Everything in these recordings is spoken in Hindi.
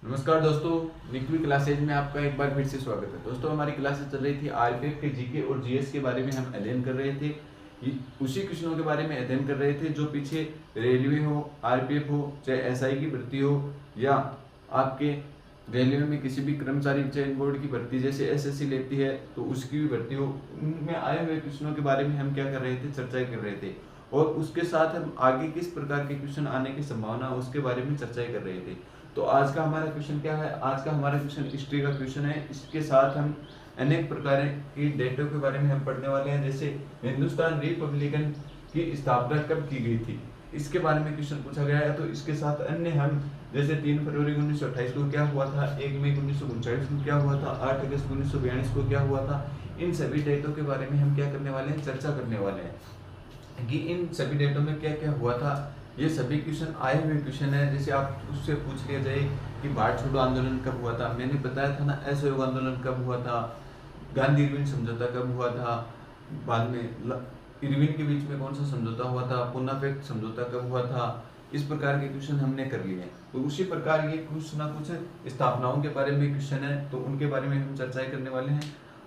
नमस्कार दोस्तों, निकवी क्लासेज में आपका एक बार फिर से स्वागत है। दोस्तों, हमारी क्लासेस चल रही थी आरपीएफ के जीके और जीएस के बारे में हम अध्ययन कर रहे थे। उसी क्वेश्चनों के बारे में अध्ययन कर रहे थे जो पीछे रेलवे हो, आरपीएफ हो, चाहे एसआई की भर्ती हो या आपके रेलवे में किसी भी कर्मचारी चयन बोर्ड की भर्ती जैसे एसएससी लेती है तो उसकी भी भर्ती हो, उनमें आए हुए क्वेश्चनों के बारे में हम क्या कर रहे थे, चर्चा कर रहे थे। और उसके साथ हम आगे किस प्रकार के क्वेश्चन आने की संभावना है उसके बारे में चर्चाएं कर रहे थे। तो आज का हमारा क्वेश्चन क्या है? आज का हमारा क्वेश्चन हिस्ट्री का क्वेश्चन है। इसके साथ हम अनेक प्रकार की डेटों के बारे में हम पढ़ने वाले हैं, जैसे हिंदुस्तान रिपब्लिकन की स्थापना कब की गई थी, इसके बारे में क्वेश्चन पूछा गया है। तो इसके साथ अन्य हम जैसे 3 फरवरी 1928 को क्या हुआ था, 1 मई 1939 को क्या हुआ था, 8 अगस्त 1942 को क्या हुआ था, इन सभी डेटों के बारे में हम क्या करने वाले हैं, चर्चा करने वाले हैं कि इन सभी डेटों में क्या क्या हुआ था। ये सभी क्वेश्चन आए हुए क्वेश्चन है। जैसे आप उससे पूछ लिया जाए कि भारत छोड़ो आंदोलन कब हुआ था, मैंने बताया था ना, असहयोग आंदोलन कब हुआ था, गांधी इरविन समझौता कब हुआ था, बाद में इरविन के बीच में कौन सा समझौता हुआ था, पूना पैक्ट समझौता कब हुआ था, इस प्रकार के क्वेश्चन हमने कर लिए हैं। तो उसी प्रकार ये कुछ ना कुछ स्थापनाओं के बारे में क्वेश्चन है, तो उनके बारे में हम चर्चाएं करने वाले हैं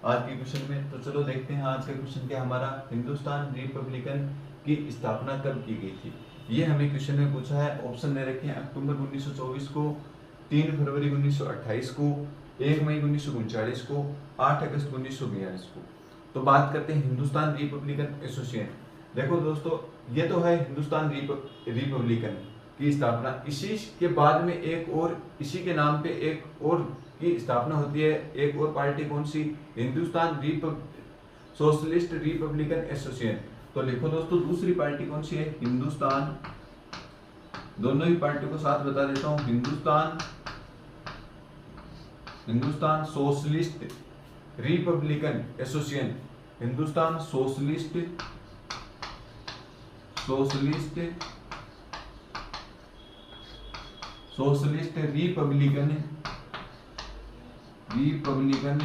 आज के क्वेश्चन में। तो चलो देखते हैं आज का क्वेश्चन क्या हमारा, हिंदुस्तान रिपब्लिकन की स्थापना कब की गई थी। ये हमें क्वेश्चन में पूछा है। ऑप्शन दे रखे हैं अक्टूबर 1924 को, 3 फरवरी 1928 को, 1 मई 1939 को, 8 अगस्त 1942 को। तो बात करते हैं हिंदुस्तान रिपब्लिकन एसोसिएशन। देखो दोस्तों, ये तो है हिंदुस्तान रिपब्लिकन की स्थापना। इसी के बाद में एक और इसी के नाम पे एक और की स्थापना होती है, एक और पार्टी कौन सी, हिंदुस्तान सोशलिस्ट रिपब्लिकन एसोसिएशन। तो लिखो दोस्तों, दूसरी पार्टी कौन सी है, हिंदुस्तान, दोनों ही पार्टी को साथ बता देता हूं, Hindustan socialist Republican association, Hindustan socialist Republican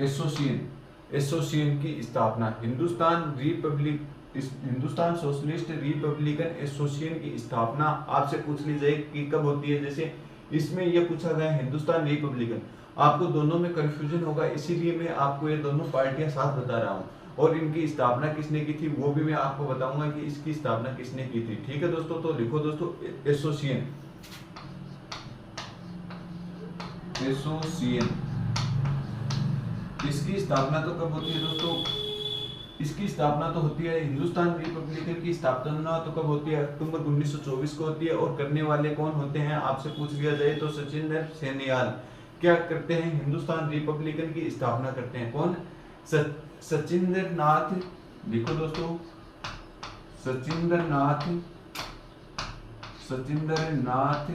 association की स्थापना। हिंदुस्तान सोशलिस्ट रिपब्लिकन एसोसिएशन की स्थापना आपसे पूछ ली जाए कि कब होती है। जैसे इसमें यह पूछा गया हिंदुस्तान रिपब्लिकन, आपको दोनों में कंफ्यूजन होगा, इसीलिए मैं आपको ये दोनों पार्टियां साथ बता रहा हूं। और इनकी स्थापना किसने की थी वो भी मैं आपको बताऊंगा कि इसकी स्थापना किसने की थी। ठीक है दोस्तों, तो लिखो दोस्तों, एसोसिएशन इसकी स्थापना तो कब होती है दोस्तों, इसकी स्थापना तो होती है, हिंदुस्तान रिपब्लिकन की स्थापना तो कब होती है, अक्टूबर 1924 को होती है। और करने वाले कौन होते हैं आपसे पूछ लिया जाए तो सचिंद्र सैनियाल क्या करते हैं, हिंदुस्तान रिपब्लिकन की स्थापना करते हैं। कौन, सचिंद्र नाथ, लिखो दोस्तों, सचिंद्र नाथ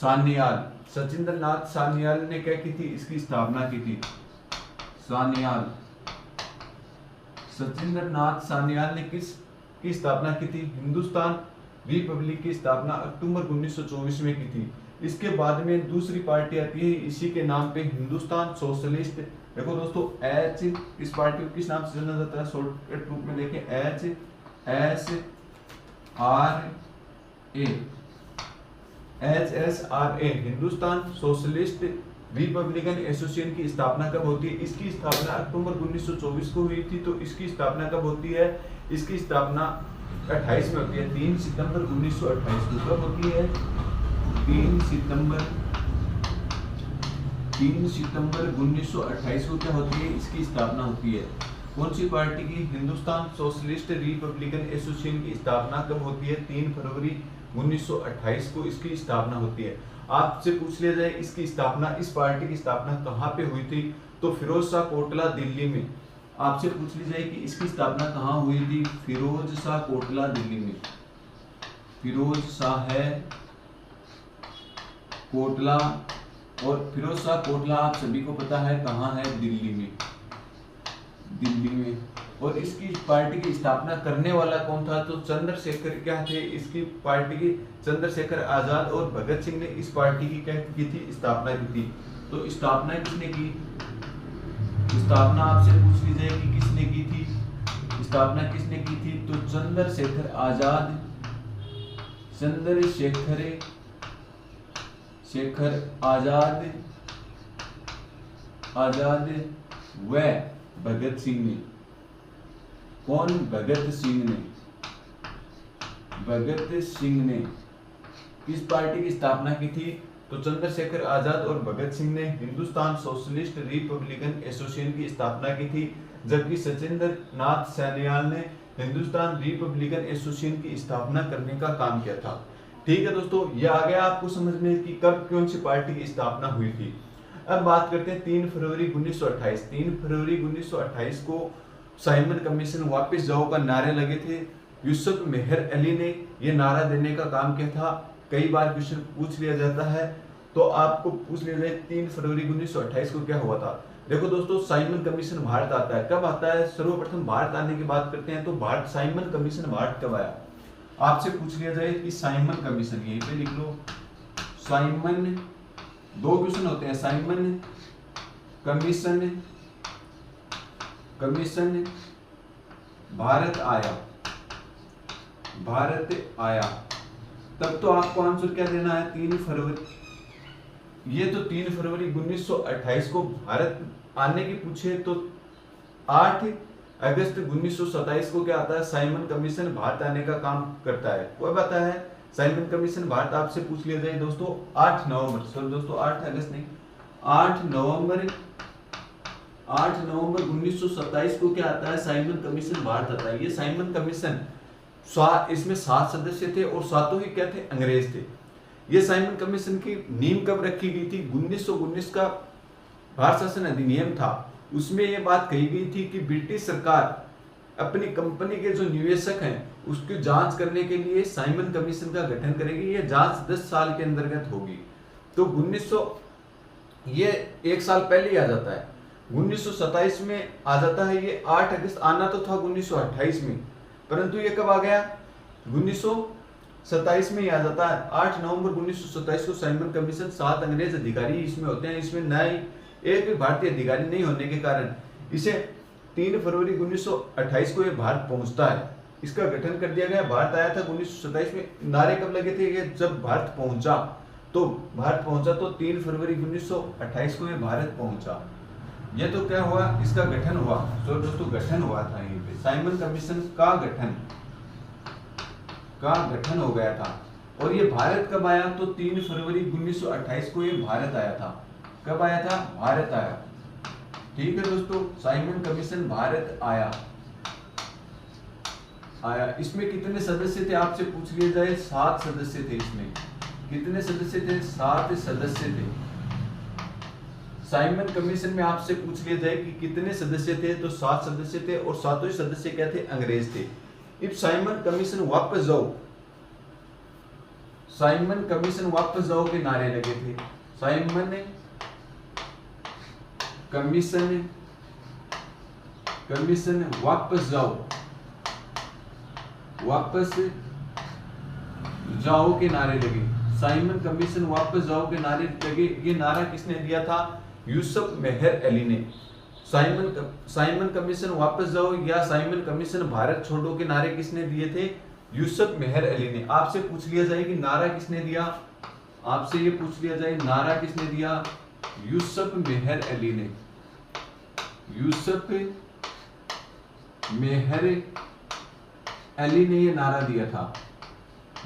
सान्याल। सचिंद्र नाथ सान्याल ने क्या की थी, इसकी स्थापना की थी। सचिंद्र नाथ सान्याल ने किस की स्थापना की थी, हिंदुस्तान रिपब्लिक की स्थापना अक्टूबर 1924 में की थी। इसके बाद में दूसरी पार्टी आती है इसी के नाम पे, हिंदुस्तान सोशलिस्ट। देखो दोस्तों, एच, इस पार्टी को किस नाम से जाना जाता है, शॉर्टकट रूप में देखें, HSRA, Hindustan socialist Republican association की स्थापना कब होती है, इसकी स्थापना अक्टूबर 1924 को हुई थी। तो इसकी स्थापना कब होती है, इसकी स्थापना 28 में होती है, 3 सितंबर 1928 को। कब होती है, 3 सितंबर 1928 को क्या होती है, इसकी स्थापना होती है। कौन सी पार्टी की, हिंदुस्तान सोशलिस्ट रिपब्लिकन एसोसिएशन की स्थापना कब होती है, 3 फरवरी 1928 को इसकी स्थापना होती है। आपसे पूछ लिया जाए इसकी स्थापना, इस पार्टी की स्थापना कहाँ पे हुई थी, तो फिरोज शाह कोटला दिल्ली में। आपसे पूछ ली जाए कि इसकी स्थापना कहाँ हुई थी, फिरोज शाह कोटला दिल्ली में। फिरोज शाह है कोटला, और फिरोज शाह कोटला आप सभी को पता है कहाँ है, दिल्ली में। और इसकी पार्टी की स्थापना करने वाला कौन था, तो चंद्रशेखर क्या थे, इसकी पार्टी की चंद्रशेखर आजाद और भगत सिंह ने इस पार्टी की क्या की थी, स्थापना की थी। तो स्थापना किसने की, स्थापना आपसे पूछ ली जाए कि किसने की थी, स्थापना किसने की थी, तो चंद्रशेखर आजाद चंद्रशेखर आजाद व भगत सिंह ने। कौन? भगत सिंह ने किस पार्टी की स्थापना की थी? तो चंद्रशेखर आजाद और भगत सिंह ने हिंदुस्तान सोशलिस्ट रिपब्लिकन एसोसिएशन की स्थापना की थी, जबकि सचिंद्र नाथ सान्याल ने हिंदुस्तान रिपब्लिकन एसोसिएशन की स्थापना करने का काम किया था। ठीक है दोस्तों, ये आ गया आपको समझ में कि कब कौन सी पार्टी की स्थापना हुई थी। अब बात करते हैं 3 फरवरी 1928। 3 फरवरी 1928 को साइमन कमीशन वापस जाओ का नारे लगे थे। यूसुफ मेहर अली ने यह नारा देने का काम किया था। कई बार क्वेश्चन पूछ लिया जाता है, तो आपको पूछ लिया जाए 3 फरवरी 1928 को क्या हुआ था। देखो दोस्तों, साइमन कमीशन भारत आता है। कब आता है? सर्वप्रथम भारत आने की बात करते हैं तो भारत साइमन कमीशन भारत कब आया? आपसे पूछ लिया जाए कि साइमन कमीशन, यहीं पे लिख लो साइमन, 2 क्वेश्चन होते हैं। साइमन कमीशन भारत आया, तब तो आपको आंसर क्या देना है? 3 फरवरी। ये तो 3 फरवरी 1928 को भारत आने की पूछे तो 8 अगस्त 1927 को क्या आता है? साइमन कमीशन भारत आने का काम करता है। कब आता है साइमन कमीशन भारत? आपसे पूछ लिया जाए दोस्तों 8 नवंबर, सॉरी दोस्तों 8 अगस्त नहीं, 8 नवंबर 1927 को क्या आता है? साइमन कमीशन भारत आता है। ये साइमन कमीशन इसमें 7 सदस्य थे और 7 ही क्या थे? अंग्रेज थे। ये साइमन कमीशन की नींव कब रखी गई थी? 1919 का भारत शासन अधिनियम था, उसमें यह बात कही गई थी कि ब्रिटिश सरकार अपनी कंपनी के जो निवेशक हैं उसकी जांच करने के लिए साइमन कमीशन का गठन करेगी। यह जांच 10 साल के अंतर्गत होगी। तो 1900 ये 1 साल पहले ही आ जाता है, 1927 में आ जाता है। ये 8 अगस्त आना तो था 1928 में, परंतु ये कब आ गया? 1927 में ही आ जाता है। 8 नवंबर 1927 को साइमन कमीशन, 7 अंग्रेज अधिकारी इसमें होते हैं। इसमें नए एक भी भारतीय अधिकारी नहीं होने के कारण इसे 3 फरवरी 1928 को ये भारत पहुंचता है, इसका गठन कर दिया गया। भारत आया था 1927 में। नारे कब लगे थे? ये जब भारत पहुंचा तो 3 फरवरी 1928 को ये भारत पहुंचा। ये तो क्या हुआ? इसका गठन हुआ। तो दोस्तों गठन हुआ था यहीं पे, साइमन कमीशन का गठन हो गया था। और ये भारत कब आया? तो 3 फरवरी 1928 को ये भारत आया था। कब आया था? भारत आया। ठीक है दोस्तों, साइमन कमीशन भारत आया। इसमें कितने सदस्य थे? आपसे पूछ लिया जाए। 7 सदस्य थे। इसमें कितने सदस्य थे? 7 सदस्य थे। साइमन कमीशन में आपसे पूछ लिया जाए कि कितने सदस्य थे, तो 7 सदस्य थे और 7 ही सदस्य क्या थे? अंग्रेज थे। इफ साइमन कमीशन वापस जाओ के नारे लगे थे। साइमन कमीशन वापस जाओ के नारे लगे। साइमन कमीशन वापस जाओ के नारे लगे। ये नारा किसने दिया था? यूसुफ मेहर अली ने। साइमन कमीशन वापस जाओ या साइमन कमीशन भारत छोड़ो के नारे किसने दिए थे? यूसुफ मेहर अली ने। आपसे पूछ लिया जाए कि नारा किसने दिया? आपसे ये पूछ लिया जाए नारा किसने दिया? यूसुफ मेहर अली ने। यूसुफ मेहर अली ने ये नारा दिया था।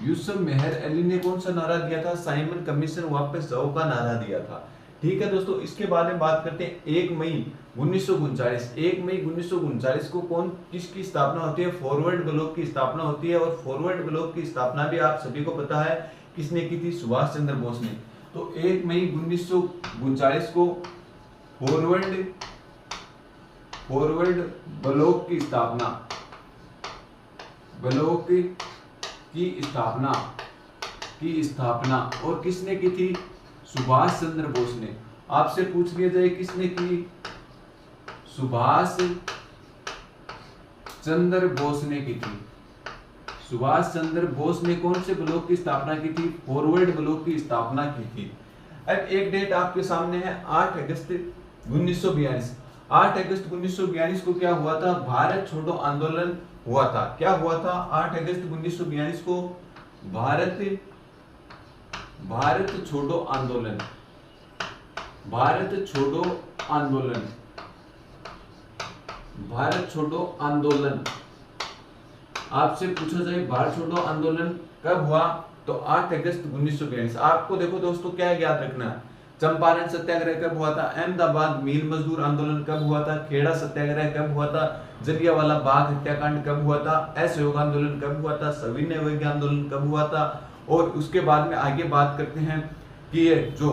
यूसुफ मेहर अली ने कौन सा नारा दिया था? साइमन कमीशन वापस जाओ का नारा दिया था। ठीक है दोस्तों, इसके बारे में बात करते हैं। 1 मई 1939 को किसकी स्थापना होती है? फॉरवर्ड ब्लॉक की स्थापना होती है। और फॉरवर्ड ब्लॉक की स्थापना भी आप सभी को पता है किसने की थी? सुभाष चंद्र बोस ने। तो 1 मई 1939 को फॉरवर्ड ब्लॉक की स्थापना और किसने की थी? सुभाष चंद्र बोस ने। आपसे पूछ लिया जाए किसने की? सुभाष चंद्र बोस ने की थी। सुभाष चंद्र बोस ने कौन से ब्लॉक की स्थापना की थी? फॉरवर्ड ब्लॉक की स्थापना की थी। अब एक डेट आपके सामने है 8 अगस्त 1942। 8 अगस्त 1942 को क्या हुआ था? भारत छोड़ो आंदोलन हुआ था। क्या हुआ था? 8 अगस्त 1942 को भारत भारत छोड़ो आंदोलन, भारत छोड़ो आंदोलन, भारत छोड़ो आंदोलन। आपसे पूछा जाए भारत छोड़ो आंदोलन कब हुआ, तो 8 अगस्त 1942। आपको देखो दोस्तों क्या याद रखना है, चंपारण सत्याग्रह कब हुआ था, अहमदाबाद मिल मजदूर आंदोलन कब हुआ था, खेड़ा सत्याग्रह कब हुआ था, जलियांवाला बाग हत्याकांड कब हुआ था, असहयोग आंदोलन कब हुआ था, सविनय अवज्ञा आंदोलन कब हुआ था। और उसके बाद में आगे बात करते हैं कि ये जो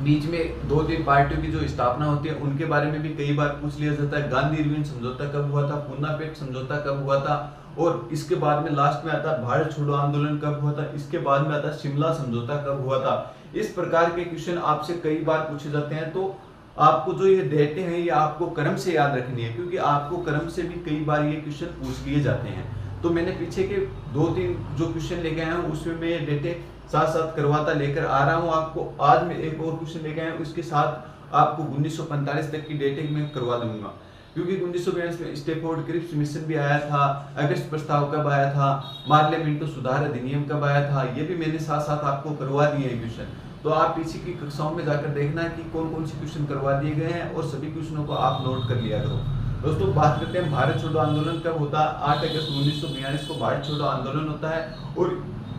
बीच में 2-3 पार्टियों की जो स्थापना होती है उनके बारे में भी कई बार पूछ लिया जाता है। गांधी इरविन समझौता कब हुआ था, पूना पेट समझौता कब हुआ था, और इसके बाद में लास्ट में आता है भारत छोड़ो आंदोलन कब हुआ था, इसके बाद में आता है शिमला समझौता कब हुआ था। इस प्रकार के क्वेश्चन आपसे कई बार पूछे जाते हैं, तो आपको जो ये डेटे हैं ये आपको क्रम से याद रखनी है, क्योंकि आपको क्रम से भी कई बार ये क्वेश्चन पूछ लिए जाते हैं। तो मैंने पीछे के 2-3 जो क्वेश्चन लेके आया हूँ उसमें मैं ये डेटे साथ साथ करवाता लेकर आ रहा हूँ आपको। आज मैं एक और क्वेश्चन लेके आया हूँ, उसके साथ आपको 1945 तक की डेटे मैं करवा दूंगा, क्योंकि 1942 में स्टैफोर्ड क्रिप्स मिशन भी आया था, अगस्त प्रस्ताव कब आया था, मार्ले मिंटो सुधार अधिनियम कब आया था, ये भी मैंने साथ साथ आपको करवा दिए हैं क्वेश्चन। तो आप पीछे की कक्षाओं में जाकर देखना कि कौन कौन से क्वेश्चन करवा दिए गए हैं और सभी क्वेश्चनों को आप नोट कर लिया करो। दोस्तों बात करते हैं भारत छोड़ो आंदोलन कब होता है। 8 अगस्त 1942 को भारत छोड़ो आंदोलन होता है, और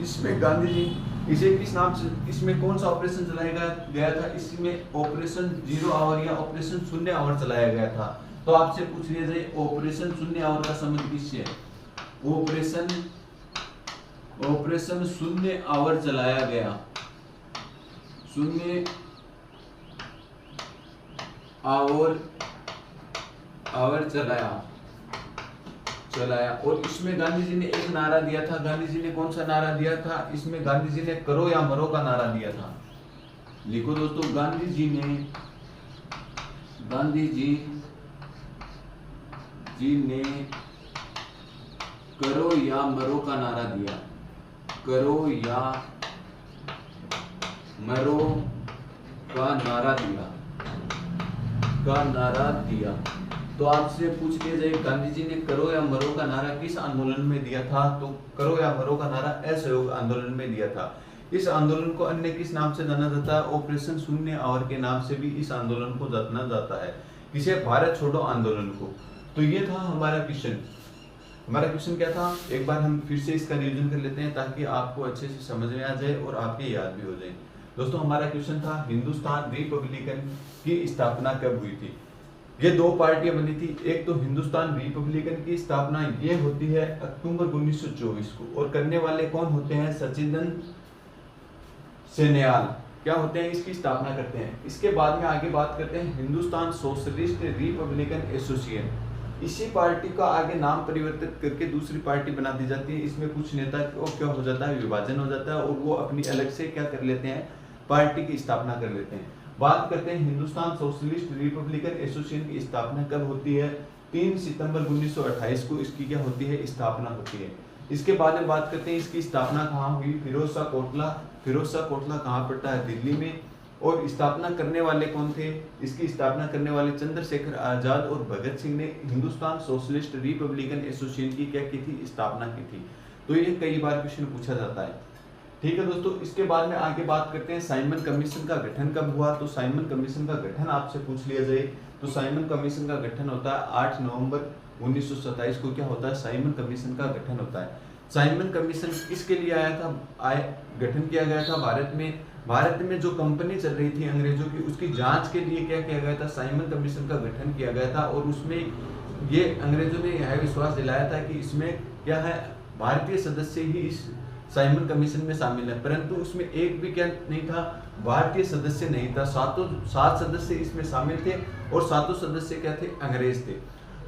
इसमें गांधी जी इसे किस नाम से, इसमें कौन सा ऑपरेशन चलाया गया था, इसमें ऑपरेशन 0 आवर या ऑपरेशन शून्य आवर चलाया गया था। तो आपसे पूछ लिया जाए ऑपरेशन शून्य आवर का संबंध किससे है, ऑपरेशन शून्य आवर चलाया गया, शून्य आवर चलाया। और इसमें गांधी जी ने एक नारा दिया था, गांधी जी ने कौन सा नारा दिया था, इसमें गांधी जी ने करो या मरो का नारा दिया था। लिखो दोस्तों, गांधी जी ने करो या मरो का नारा दिया, करो या मरो का नारा दिया। तो आपसे पूछ लिया जाए गांधी जी ने करो या मरो का नारा किस आंदोलन में दिया था, तो करो या मरो का नारा असहयोग आंदोलन में दिया था। इस आंदोलन को अन्य किस नाम से जाना जाता है, ऑपरेशन शून्य आवर के नाम से भी इस आंदोलन को जाना जाता है। किसे, भारत छोड़ो आंदोलन को। तो ये था हमारा क्वेश्चन। हमारा क्वेश्चन क्या था, एक बार हम फिर से इसका रिवीजन कर लेते हैं ताकि आपको अच्छे से समझ में आ जाए और आपके याद भी हो जाए। दोस्तों हमारा क्वेश्चन था हिंदुस्तान रिपब्लिकन की स्थापना कब हुई थी। ये 2 पार्टियां बनी थी, एक तो हिंदुस्तान रिपब्लिकन की स्थापना ये होती है अक्टूबर 1924 को, और करने वाले कौन होते हैं, सचिंदन सन्याल क्या होते हैं, इसकी स्थापना करते हैं। इसके बाद में आगे बात करते हैं हिंदुस्तान सोशलिस्ट रिपब्लिकन एसोसिएशन। इसी पार्टी का आगे नाम परिवर्तित करके दूसरी पार्टी बना दी जाती है। इसमें कुछ नेता को क्या हो जाता है, विभाजन हो जाता है, और वो अपनी अलग से क्या कर लेते हैं, पार्टी की स्थापना कर लेते हैं। बात करते हैं हिंदुस्तान सोशलिस्ट रिपब्लिकन एसोसिएशन की स्थापना कब होती है, 3 सितंबर 1928 को इसकी क्या होती है, स्थापना होती है। इसके बाद में बात करते हैं इसकी स्थापना कहाँ हुई, फिरोज शाह कोटला कहाँ पड़ता है, दिल्ली में। और स्थापना करने वाले कौन थे, इसकी स्थापना करने वाले चंद्रशेखर आजाद और भगत सिंह ने हिंदुस्तान सोशलिस्ट रिपब्लिकन एसोसिएशन की क्या की थी, स्थापना की थी। तो ये कई बार क्वेश्चन पूछा जाता है। ठीक है दोस्तों, इसके बाद में आगे बात करते हैं साइमन कमीशन का गठन कब हुआ। तो साइमन कमीशन का गठन आपसे पूछ लिया जाए तो साइमन कमीशन का गठन होता है 8 नवंबर 1927 को। क्या होता है, साइमन कमीशन का गठन होता है। साइमन कमीशन किसके लिए आया था, गठन किया गया था भारत में जो कंपनी चल रही थी अंग्रेजों की, उसकी जांच के लिए क्या किया गया था, साइमन कमीशन का गठन किया गया था। और उसमें ये अंग्रेजों ने यह विश्वास दिलाया था कि इसमें क्या है, भारतीय सदस्य ही इस साइमन कमीशन में शामिल है, परंतु उसमें एक भी क्या नहीं था, भारतीय सदस्य नहीं था। 7 सदस्य इसमें शामिल थे और 7 सदस्य क्या थे, अंग्रेज थे।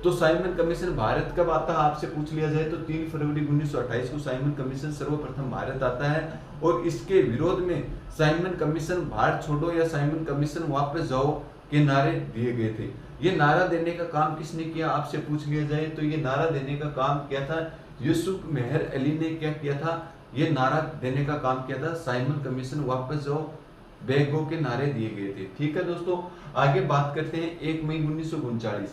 तो साइमन कमीशन भारत कब आता है आपसे पूछ लिया जाए तो 3 फरवरी 1928 को साइमन कमीशन सर्वप्रथम भारत आता है। और इसके विरोध में साइमन कमीशन भारत छोड़ो या साइमन कमीशन वापस जाओ के नारे दिए गए थे। ये नारा देने का काम किसने किया आपसे पूछ लिया जाए तो ये नारा देने का काम किया था यूसुफ मेहर अली ने। क्या किया था, ये नारा देने का काम किया था, साइमन कमीशन वापस जाओ बैगो के नारे दिए गए थे। ठीक है दोस्तों, आगे बात करते हैं 1 मई 1939।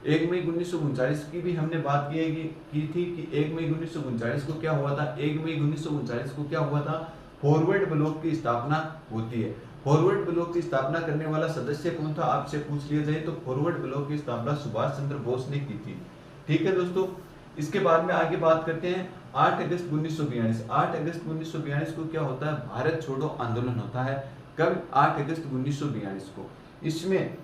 1 मई 1939 की भी हमने बात की थी कि 1 मई 1939 को क्या हुआ था। 1 मई 1939 को क्या हुआ था, फॉरवर्ड ब्लॉक की स्थापना होती है। फॉरवर्ड ब्लॉक की स्थापना करने वाला सदस्य कौन था, आपसे पूछ लिया जाए तो फॉरवर्ड ब्लॉक की स्थापना सुभाष चंद्र बोस ने की थी। ठीक है दोस्तों, इसके बाद में आगे बात करते हैं 8 अगस्त 1942। 8 अगस्त 1942 को क्या होता है, भारत छोड़ो आंदोलन होता है। कब, 8 अगस्त 1942 को। इसमें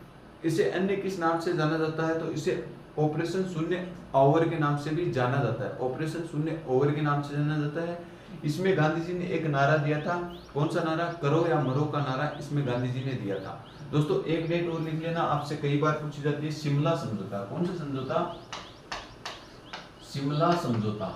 इसे अन्य किस नाम से जाना जाता है, तो इसे ऑपरेशन शून्य ओवर के नाम से भी जाना जाता है। ऑपरेशन शून्य ओवर के नाम से जाना जाता है। इसमें गांधी जी ने एक नारा दिया था, कौन सा नारा, करो या मरो का नारा इसमें गांधी जी ने दिया था। दोस्तों एक डेट और लिख लेना, आपसे कई बार पूछी जाती है, शिमला समझौता। कौन सा समझौता, शिमला समझौता।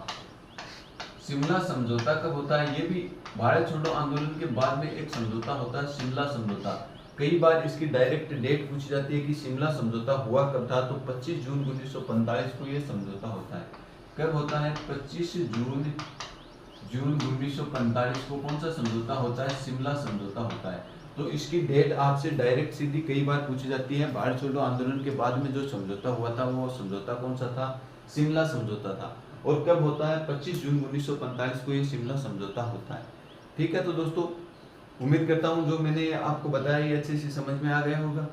शिमला समझौता कब होता है, ये भी भारत छोड़ो आंदोलन के बाद में एक समझौता होता है, शिमला समझौता। कई बार इसकी डायरेक्ट डेट पूछी जाती है कि शिमला समझौता हुआ कब था, तो 25 जून 1945 को यह समझौता होता है। कब होता है, 25 जून 1945 को कौन सा समझौता होता है, शिमला समझौता होता है। तो इसकी डेट आपसे डायरेक्ट सीधी कई बार पूछी जाती है। भारत छोड़ो आंदोलन के बाद में जो समझौता हुआ था वो समझौता कौन सा था, शिमला समझौता था। और कब होता है, 25 जून 1945 को ये शिमला समझौता होता है। ठीक है, तो दोस्तों उम्मीद करता हूँ जो मैंने आपको बताया ये अच्छे से समझ में आ गया होगा।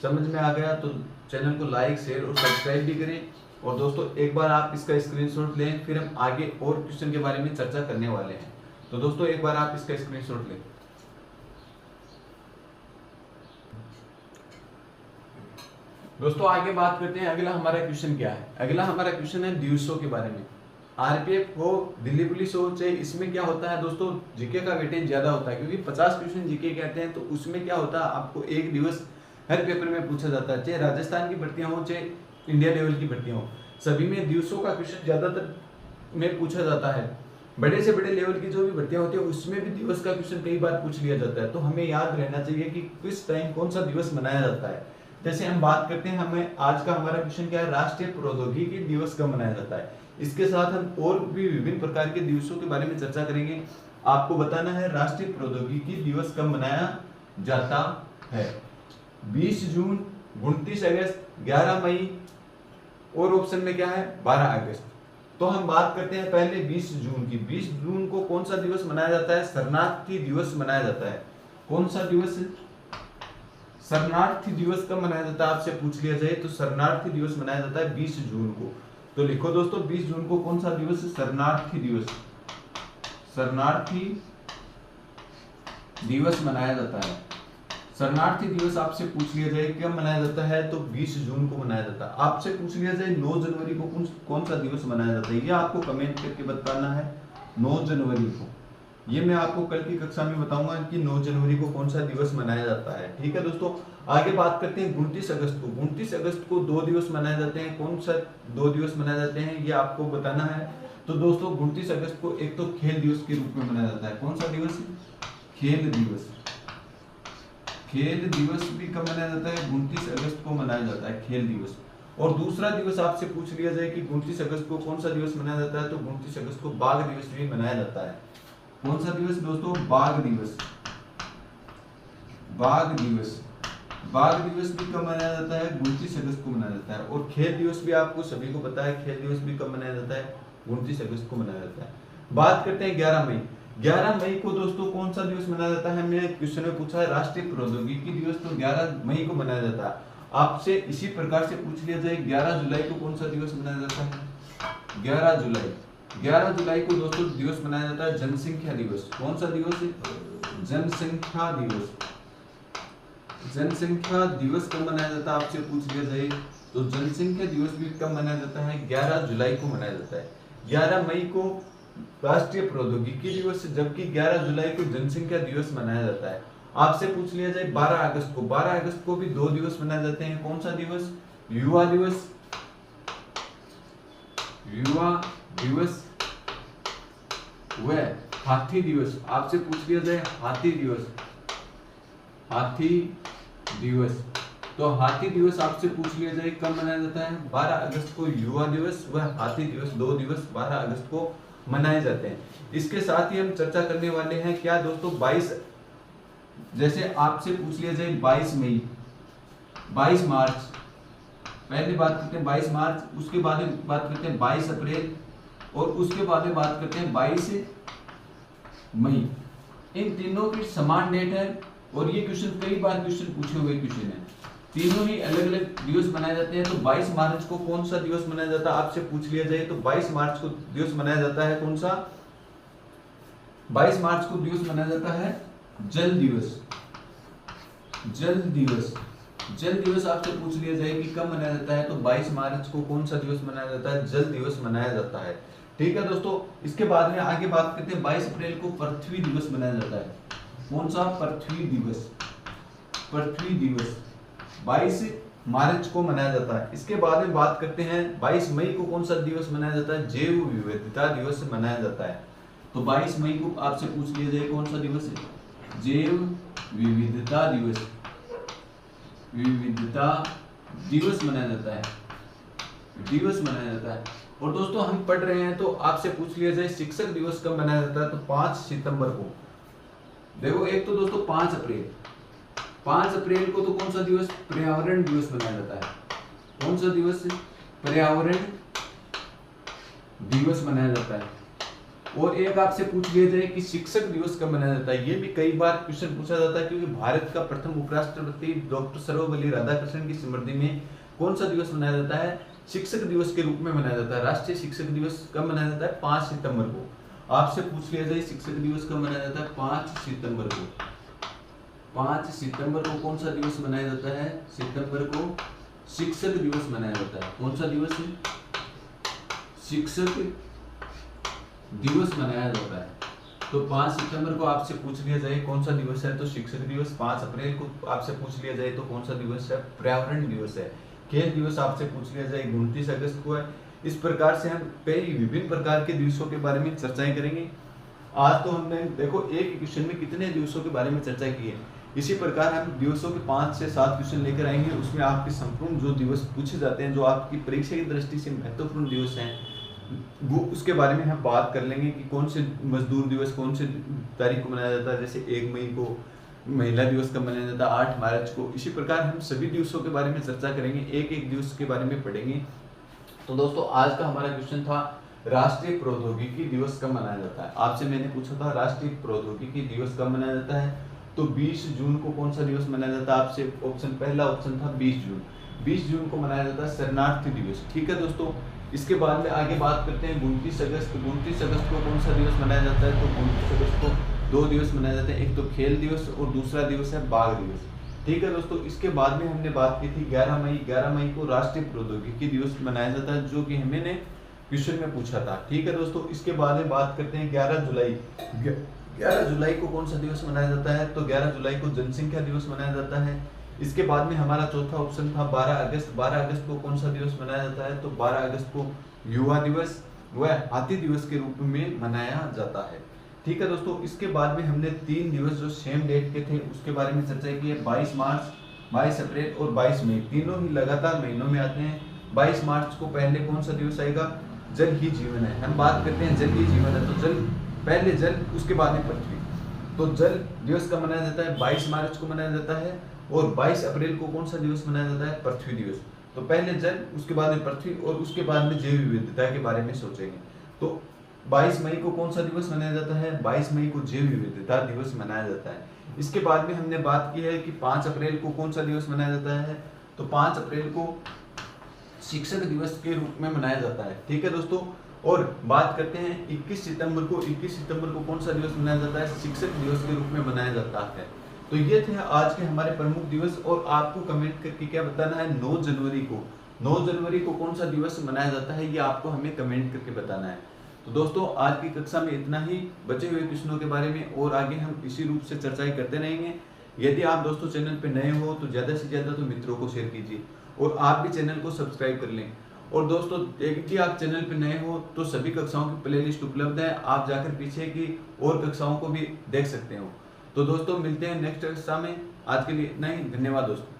समझ में आ गया तो चैनल को लाइक, शेयर और सब्सक्राइब भी करें। और दोस्तों एक बार आप इसका स्क्रीनशॉट लें, फिर हम आगे और क्वेश्चन के बारे में चर्चा करने वाले हैं। तो दोस्तों एक बार आप इसका स्क्रीनशॉट लें। दोस्तों आगे बात करते हैं, अगला हमारा क्वेश्चन क्या है। अगला हमारा क्वेश्चन है दिवसों के बारे में। आरपीएफ हो, दिल्ली पुलिस हो, चाहे इसमें क्या होता है दोस्तों, जीके का वेटेज ज्यादा होता है, क्योंकि 50 क्वेश्चन जीके कहते हैं। तो उसमें क्या होता है, आपको एक दिवस हर पेपर में पूछा जाता है, चाहे राजस्थान की भर्तियां हो चाहे इंडिया लेवल की भर्तियां हो, सभी में दिवसों का क्वेश्चन ज्यादातर में पूछा जाता है। बड़े से बड़े लेवल की जो भी भर्तियां होती है उसमें भी दिवस का क्वेश्चन कई बार पूछ लिया जाता है। तो हमें याद रहना चाहिए कि किस टाइम कौन सा दिवस मनाया जाता है। जैसे हम बात करते हैं, हमें आज का हमारा क्वेश्चन क्या है, राष्ट्रीय प्रौद्योगिकी दिवस कब मनाया जाता है। इसके साथ हम और भी विभिन्न प्रकार के दिवसों के बारे में चर्चा करेंगे। आपको बताना है राष्ट्रीय प्रौद्योगिकी दिवस कब मनाया जाता है। 20 जून, 29 अगस्त, 11 मई और ऑप्शन में क्या है 12 अगस्त। तो हम बात करते हैं पहले 20 जून की। 20 जून को कौन सा दिवस मनाया जाता है, शरणार्थी दिवस मनाया जाता है। कौन सा दिवस, शरणार्थी दिवस कब मनाया जाता है, आपसे पूछ लिया जाए तो शरणार्थी दिवस मनाया जाता है 20 जून को। तो लिखो दोस्तों 20 जून को कौन सा दिवस है, शरणार्थी दिवस। शरणार्थी दिवस मनाया जाता है। शरणार्थी दिवस आपसे पूछ लिया जाए कब मनाया जाता है, तो 20 जून को मनाया जाता है। आपसे पूछ लिया जाए 9 जनवरी को कौन सा दिवस मनाया जाता है, ये आपको कमेंट करके बताना है। 9 जनवरी को, ये मैं आपको कल की कक्षा में बताऊंगा कि 9 जनवरी को कौन सा दिवस मनाया जाता है। ठीक है दोस्तों, आगे बात करते हैं 29 अगस्त को। 29 अगस्त को 2 दिवस मनाए जाते हैं। कौन सा 2 दिवस मनाए जाते हैं ये आपको बताना है। तो दोस्तों 29 अगस्त को एक तो खेल दिवस के रूप में मनाया जाता है। कौन सा दिवस, खेल दिवस। खेल दिवस भी कब मनाया जाता है, 29 अगस्त को मनाया जाता है खेल दिवस। और दूसरा दिवस आपसे पूछ लिया जाए कि 29 अगस्त को कौन सा दिवस मनाया जाता है, तो 29 अगस्त को बाघ दिवस भी मनाया जाता है। कौन सा दिवस दोस्तों, बाघ दिवस। बाघ दिवस, बाघ दिवस भी कब मनाया जाता है, 29 अगस्त को मनाया जाता है। और खेल दिवस भी आपको सभी को पता है, खेल दिवस भी कब मनाया जाता है, 29 अगस्त को मनाया जाता है। बात करते हैं 11 मई। 11 मई को दोस्तों कौन सा दिवस मनाया जाता है, हमने क्वेश्चन में पूछा है राष्ट्रीय प्रौद्योगिकी दिवस, तो 11 मई को मनाया जाता है। आपसे इसी प्रकार से पूछ लिया जाए 11 जुलाई को कौन सा दिवस मनाया जाता है, 11 जुलाई। 11 जुलाई को दोस्तों दिवस मनाया जाता है जनसंख्या दिवस। कौन सा दिवस है, जनसंख्या दिवस। जनसंख्या दिवस कब मनाया जाता है, आपसे पूछ लिया जाए तो जनसंख्या दिवस भी कब मनाया जाता है, 11 जुलाई को मनाया जाता है। 11 मई को राष्ट्रीय प्रौद्योगिकी दिवस, जबकि 11 जुलाई को जनसंख्या दिवस मनाया जाता है। आपसे पूछ लिया जाए 12 अगस्त को। 12 अगस्त को भी 2 दिवस मनाए जाते हैं। कौन सा दिवस, युवा दिवस। युवा दिवस व हाथी दिवस। आपसे पूछ लिया जाए हाथी दिवस, हाथी दिवस। तो हाथी दिवस आपसे पूछ लिया जाए कब मनाया जाता है, 12 अगस्त को युवा दिवस व हाथी दिवस, 2 दिवस 12 अगस्त को मनाए जाते हैं। इसके साथ ही हम चर्चा करने वाले हैं क्या दोस्तों, 22, जैसे आपसे पूछ लिया जाए 22 मई, 22 मार्च, पहले बात करते हैं 22 मार्च, उसके बाद में बात करते हैं 22 अप्रैल और उसके बाद में बात करते हैं 22 मई। इन तीनों की समान डेट है और ये क्वेश्चन कई बार क्वेश्चन पूछे हुए क्वेश्चन है। तीनों ही अलग अलग दिवस मनाए जाते हैं। तो 22 मार्च को कौन सा दिवस मनाया जाता है आपसे पूछ लिया जाए तो 22 मार्च को दिवस मनाया जाता है कौन सा? 22 मार्च को दिवस मनाया जाता है जल दिवस। जल दिवस, जल दिवस आपसे पूछ लिया जाए कि कब मनाया जाता है तो 22 मार्च को कौन सा दिवस मनाया जाता है? जल दिवस मनाया जाता है। ठीक है दोस्तों, इसके बाद में आगे बात करते हैं 22 अप्रैल को पृथ्वी दिवस मनाया जाता है। कौन सा? पृथ्वी दिवस। पृथ्वी दिवस 22 मार्च को मनाया जाता है। इसके बाद में बात करते हैं 22 मई को कौन सा दिवस मनाया जाता है? जैव विविधता दिवस मनाया जाता है। तो 22 मई को आपसे पूछ लिया जाए कौन सा दिवस है? जैव विविधता दिवस। विविधता दिवस मनाया जाता है, दिवस मनाया जाता है। और दोस्तों हम पढ़ रहे हैं तो आपसे पूछ लिया जाए शिक्षक दिवस कब मनाया जाता है तो 5 सितंबर को। देखो एक तो दोस्तों 5 अप्रैल, 5 अप्रैल को तो कौन सा दिवस? पर्यावरण दिवस मनाया जाता है। कौन सा दिवस? पर्यावरण दिवस मनाया जाता है। और एक आपसे पूछ लिया जाए कि शिक्षक दिवस कब मनाया जाता है। ये भी कई बार क्वेश्चन पूछा जाता है क्योंकि भारत का प्रथम उपराष्ट्रपति डॉक्टर सर्वपल्ली राधाकृष्णन की स्मृति में कौन सा दिवस मनाया जाता है? शिक्षक दिवस के रूप में मनाया जाता है। राष्ट्रीय शिक्षक दिवस कब मनाया जाता है? 5 सितंबर को। आपसे पूछ लिया जाए शिक्षक दिवस कब मनाया जाता है? 5 सितंबर को। 5 सितंबर को कौन सा दिवस मनाया जाता है? सितंबर को शिक्षक दिवस मनाया जाता है। कौन सा दिवस है? शिक्षक दिवस मनाया जाता है। तो 5 सितंबर को आपसे पूछ लिया जाए कौन सा दिवस है तो शिक्षक दिवस। 5 अप्रैल को आपसे पूछ लिया जाए तो कौन सा दिवस है? पर्यावरण दिवस है। खेल दिवस आपसे पूछ लिया जाए 29 अगस्त को है। इस प्रकार से हम कई विभिन्न प्रकार के दिवसों के बारे में चर्चाएं करेंगे। आज तो हमने देखो एक क्वेश्चन में कितने दिवसों के बारे में चर्चा की है। इसी प्रकार हम दिवसों के 5 से 7 क्वेश्चन लेकर आएंगे। उसमें आपके संपूर्ण जो दिवस पूछे जाते हैं, जो आपकी परीक्षा की दृष्टि से महत्वपूर्ण दिवस हैं, वो उसके बारे में हम बात कर लेंगे कि कौन से मजदूर दिवस कौन से तारीख को मनाया जाता है। जैसे 1 मई को महिला दिवस कब मनाया जाता है, 8 मार्च को। इसी प्रकार हम सभी दिवसों के बारे में चर्चा करेंगे, एक एक दिवस के बारे में पढ़ेंगे। तो दोस्तों आज का हमारा क्वेश्चन था राष्ट्रीय प्रौद्योगिकी दिवस कब मनाया जाता है। आपसे मैंने पूछा था राष्ट्रीय प्रौद्योगिकी दिवस कब मनाया जाता है तो 20 जून को कौन सा दिवस मनाया जाता है। आपसे ऑप्शन पहला ऑप्शन था 20 जून। 20 जून को मनाया जाता है शरणार्थी दिवस। ठीक है दोस्तों, इसके बाद में आगे बात करते हैं 29 अगस्त। 29 अगस्त को कौन सा दिवस मनाया जाता है तो 29 अगस्त को 2 दिवस मनाए जाते हैं, एक तो खेल दिवस और दूसरा दिवस है बाघ दिवस। ठीक है दोस्तों, इसके बाद में हमने बात की थी 11 मई। 11 मई को राष्ट्रीय प्रौद्योगिकी दिवस मनाया जाता है, जो कि हमने क्वेश्चन में पूछा था। ठीक है दोस्तों, इसके बाद में बात करते हैं 11 जुलाई। 11 जुलाई को कौन सा दिवस मनाया जाता है तो 11 जुलाई को जनसंख्या दिवस मनाया जाता है। इसके बाद में हमारा चौथा ऑप्शन था 12 अगस्त। 12 अगस्त को कौन सा दिवस मनाया जाता है तो 12 अगस्त को युवा दिवस व हाथी दिवस के रूप में मनाया जाता है। ठीक है दोस्तों, इसके बाद में हमने 3 दिवस जो सेम डेट के थे उसके बारे में चर्चा की है। 22 मार्च, 22 अप्रैल और 22 मई, तीनों ही लगातार महीनों में आते हैं। 22 मार्च को पहले कौन सा दिवस आएगा? जल ही जीवन है। हम बात करते हैं जल ही जीवन है तो जल, पहले जल उसके बाद में पृथ्वी। तो जल दिवस कब मनाया जाता है? 22 मार्च को मनाया जाता है। और 22 अप्रैल को कौन सा दिवस मनाया जाता है? पृथ्वी दिवस। तो पहले जल, उसके बाद में पृथ्वी और उसके बाद में जैव विविधता के बारे में सोचेंगे। तो 22 मई को कौन सा दिवस मनाया जाता है? 22 मई को जैव विविधता दिवस मनाया जाता है। इसके बाद में हमने बात की है कि 5 अप्रैल को कौन सा दिवस मनाया जाता है तो 5 अप्रैल को शिक्षक दिवस के रूप में मनाया जाता है। ठीक है दोस्तों, और बात करते हैं 21 सितंबर को। 21 सितंबर को कौन सा दिवस मनाया जाता है? शिक्षक दिवस के रूप में मनाया जाता है। तो ये थे आज के हमारे प्रमुख दिवस। और आपको कमेंट करके क्या बताना है? 9 जनवरी को, 9 जनवरी को कौन सा दिवस मनाया जाता है, ये आपको हमें कमेंट करके बताना है। तो दोस्तों आज की कक्षा में इतना ही। बचे हुए क्वेश्चनों के बारे में और आगे हम इसी रूप से चर्चाएं करते रहेंगे। यदि आप दोस्तों चैनल पे नए हो तो ज़्यादा से ज़्यादा तो मित्रों को शेयर कीजिए और आप भी चैनल को सब्सक्राइब कर लें। और दोस्तों यदि आप चैनल पे नए हो तो सभी कक्षाओं की प्लेलिस्ट उपलब्ध है, आप जाकर पीछे की और कक्षाओं को भी देख सकते हो। तो दोस्तों मिलते हैं नेक्स्ट कक्षा में। आज के लिए इतना ही, धन्यवाद दोस्तों।